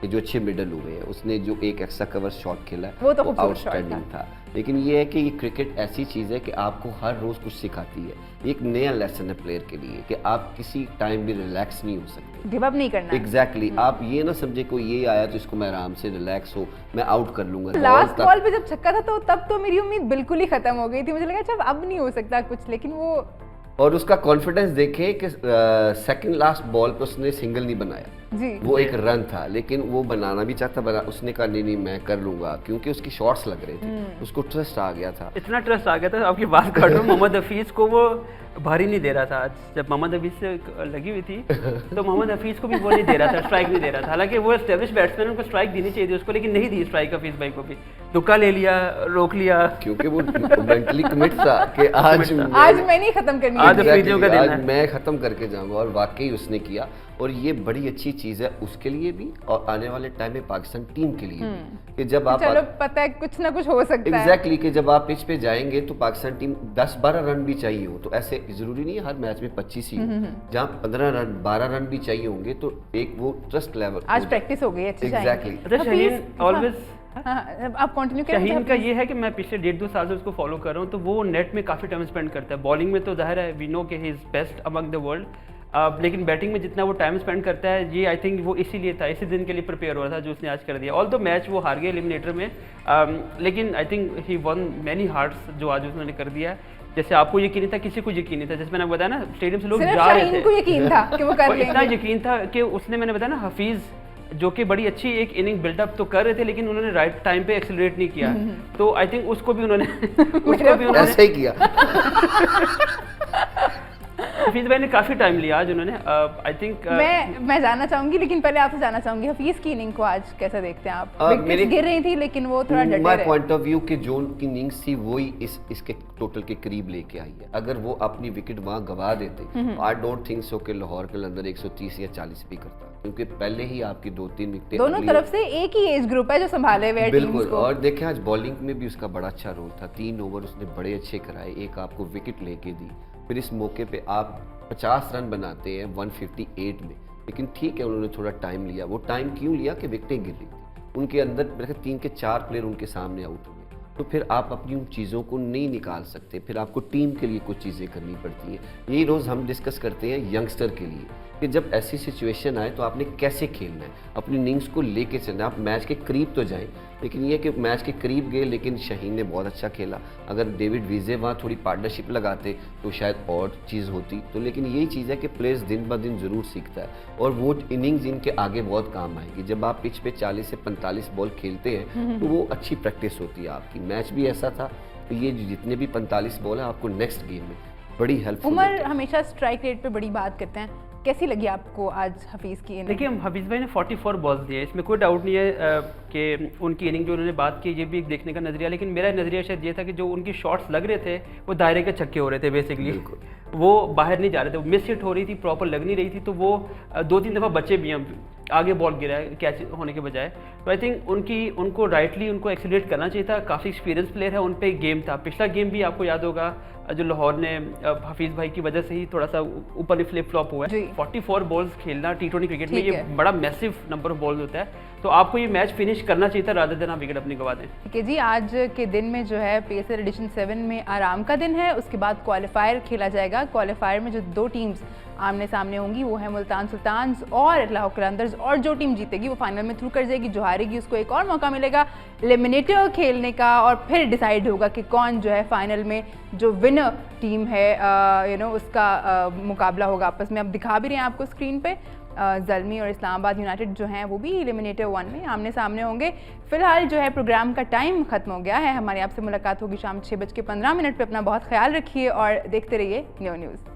S2: ये जो अच्छे मिडल हुए हैं, उसने जो एक एक्स्ट्रा कवर शॉट खेला
S1: वो तो खूबसूरत
S2: आउटस्टैंडिंग था। लेकिन ये है कि ये क्रिकेट ऐसी चीज़ है कि आपको हर रोज़ कुछ सिखाती है। एक नया लेसन है प्लेयर के लिए कि आप किसी टाइम भी रिलैक्स नहीं हो सकते,
S1: गिव अप नहीं करना।
S2: एग्जैक्टली आप ये ना समझे कोई ये आया तो इसको मैं आराम से रिलैक्स हो, मैं आउट कर लूंगा।
S1: लास्ट बॉल पे जब छक्का था तो तब तो मेरी उम्मीद बिल्कुल ही खत्म हो गई थी, मुझे लगा अच्छा अब नहीं हो सकता कुछ, लेकिन वो
S2: और उसका कॉन्फिडेंस देखें कि सेकंड लास्ट बॉल पे उसने सिंगल नहीं बनाया
S1: जी।
S2: वो एक रन था, लेकिन वो बनाना भी चाहता बना, उसने कहा नहीं मैं कर लूंगा, क्योंकि उसकी शॉट्स लग रहे थे, उसको ट्रस्ट आ गया था।
S3: इतना ट्रस्ट आ गया था, आपकी बात कर रहा हूँ, मोहम्मद हफीज़ को वो भारी नहीं दे रहा था। आज जब मोहम्मद हफीज़ से लगी हुई थी तो मोहम्मद हफीज़ को भी वो नहीं दे रहा था, स्ट्राइक नहीं दे रहा था। हालांकि वो एस्टेब्लिश बैट्समैन, उनको स्ट्राइक देनी चाहिए थी उसको, लेकिन नहीं दी स्ट्राइक हफीज़ भाई को भी। तुक्का ले लिया, रोक लिया,
S2: क्योंकि वो मेंटली कमिट था कि आज
S1: मैं नहीं खत्म करनी,
S3: आज अफरीदियों का दिन
S2: आज
S3: है,
S2: मैं खत्म करके जाऊंगा। और वाकई उसने किया, और ये बड़ी अच्छी चीज़ है उसके लिए भी और आने वाले टाइम में पाकिस्तान टीम के लिए भी, कि जब आप
S1: चलो पता है कुछ ना कुछ हो सकता है।
S2: एग्जैक्टली कि जब आप पिच पे जाएंगे तो पाकिस्तान टीम 10-12 रन भी चाहिए हो, तो ऐसे जरूरी नहीं है हर मैच में 25 ही हो, जहाँ 15 रन 12 रन भी चाहिए होंगे, तो एक वो ट्रस्ट लेवल
S1: आज प्रैक्टिस हो गई अच्छी।
S2: एग्जैक्टली।
S3: अच्छा शाहीन ऑलवेज,
S1: आप कंटिन्यू करें।
S3: शाहीन का ये है कि मैं पिछले 1.5-2 साल से उसको फॉलो कर रहा हूँ, तो वो नेट में काफ़ी टाइम स्पेंड करता है। बॉलिंग में तो जाहिर है वी नो कि he is best among the world, लेकिन बैटिंग में जितना वो टाइम स्पेंड करता है, ये आई थिंक वो इसीलिए था, इसी दिन के लिए प्रिपेयर हो रहा था जो उसने आज कर दिया। ऑल दो मैच वो हार गए एलिमिनेटर में, लेकिन I think he one many hearts जो आज उसने कर दिया। जैसे आपको यकीन नहीं था, किसी को यकीन नहीं था, जैसे मैंने बताया ना स्टेडियम से लोग जा रहे थे,
S1: को यकीन था कि वो कर
S3: और
S1: लेंगे।
S3: इतना यकीन था कि उसने, मैंने बताया ना हफीज़ जो कि बड़ी अच्छी एक इनिंग बिल्डअप तो कर रहे थे, लेकिन उन्होंने राइट टाइम पे एक्सेलरेट नहीं किया, तो आई थिंक उसको भी उन्होंने
S2: ऐसे ही किया।
S3: हफीज़ भाई ने काफ़ी टाइम लिया आज उन्होंने, आई थिंक
S1: मैं जानना चाहूंगी, लेकिन पहले आपसे जानना चाहूंगी हफीज़ की इनिंग को आज कैसा देखते हैं आप? विकेट्स गिर रही थी लेकिन वो थोड़ा डटे
S2: माय
S1: रहे।
S2: पॉइंट ऑफ व्यू कि जो उनकी इनिंग्स थी वही इसके टोटल के करीब लेके आई है। अगर वो अपनी विकेट वहां गवा देते, आई डोंट थिंक सो कि लाहौर के अंदर 130 या 40 भी करता, क्योंकि पहले ही आपकी 2-3 विकेटें
S1: दोनों तरफ से एक ही एज ग्रुप है जो संभाले हुए हैं टीम्स
S2: बिल्कुल।
S1: को।
S2: और देखें आज बॉलिंग में भी उसका बड़ा अच्छा रोल था, 3 ओवर उसने बड़े अच्छे कराए, एक आपको विकेट लेके दी, फिर इस मौके पे आप 50 रन बनाते हैं 158 में, लेकिन ठीक है उन्होंने थोड़ा टाइम लिया। वो टाइम क्यों लिया कि विकेटें गिर रही थी उनके अंदर, मेरे 3 के 4 प्लेयर उनके सामने आउट हुए, तो फिर आप अपनी उन चीज़ों को नहीं निकाल सकते, फिर आपको टीम के लिए कुछ चीज़ें करनी पड़ती हैं। यही रोज़ हम डिस्कस करते हैं यंगस्टर के लिए कि जब ऐसी सिचुएशन आए तो आपने कैसे खेलना है, अपनी इनिंग्स को लेके चलना है। आप मैच के करीब तो जाएं, लेकिन ये कि मैच के करीब गए, लेकिन शाहीन ने बहुत अच्छा खेला। अगर डेविड विजे वहाँ थोड़ी पार्टनरशिप लगाते तो शायद और चीज़ होती, तो लेकिन यही चीज़ है कि प्लेयर्स दिन ब दिन ज़रूर सीखता है और वो इनिंग्स इनके आगे बहुत काम आएगी। जब आप पिच पे 40 से 45 बॉल खेलते हैं तो वो अच्छी प्रैक्टिस होती है आपकी। मैच भी ऐसा था, तो ये जितने भी 45 बॉल है आपको नेक्स्ट गेम में बड़ी हेल्पफुल।
S1: उमर हमेशा स्ट्राइक रेट पे बड़ी बात करते हैं, कैसी लगी आपको आज हफीज़ की इनिंग?
S3: देखिए हम हफीज़ भाई ने 44 बॉल्स दिए, इसमें कोई डाउट नहीं है कि उनकी इनिंग जो उन्होंने बात की ये भी एक देखने का नज़रिया, लेकिन मेरा नज़रिया शायद ये था कि जो उनकी शॉट्स लग रहे थे वो दायरे के छक्के हो रहे थे बेसिकली, वो बाहर नहीं जा रहे थे, वो मिस हिट हो रही थी, प्रॉपर लग नहीं रही थी, तो वो 2-3 दफ़ा बचे भी हम, आगे बॉल गिरा है कैच होने के बजाय। तो आई थिंक उनको राइटली उनको एक्सीलरेट करना चाहिए था, काफ़ी एक्सपीरियंस प्लेयर है, उन पे गेम था। पिछला गेम भी आपको याद होगा जो लाहौर ने हफीज़ भाई की वजह से ही थोड़ा सा ऊपर ही फ्लिप फ्लॉप हुआ है। 44 बॉल्स खेलना T20 क्रिकेट में ये बड़ा मैसिव नंबर ऑफ बॉल्स होता है, तो आपको ये मैच फिनिश करना चाहिए था रादर देन आप विकेट अपनी गवा दें।
S1: ठीक है जी, आज के दिन में जो है PSL एडिशन 7 में आराम का दिन है, उसके बाद क्वालिफायर खेला जाएगा। क्वालिफायर में जो 2 टीम्स आमने सामने होंगी वो है मुल्तान सुल्तान्स और लाहौर कलंदर्स, और जो टीम जीतेगी वो फाइनल में थ्रू कर जाएगी, जो हारेगी उसको एक और मौका मिलेगा एलिमिनेटर खेलने का, और फिर डिसाइड होगा कि कौन जो है फाइनल में जो विनर टीम है उसका मुकाबला होगा आपस में। अब दिखा भी रहे हैं आपको स्क्रीन पे, ज़ल्मी और इस्लामाबाद यूनाइटेड जो हैं वो भी एलिमिनेटर 1 में आमने सामने होंगे। फिलहाल जो है प्रोग्राम का टाइम खत्म हो गया है, हमारी आपसे मुलाकात होगी शाम 6:15 पे। अपना बहुत ख्याल रखिए और देखते रहिए न्यू न्यूज़।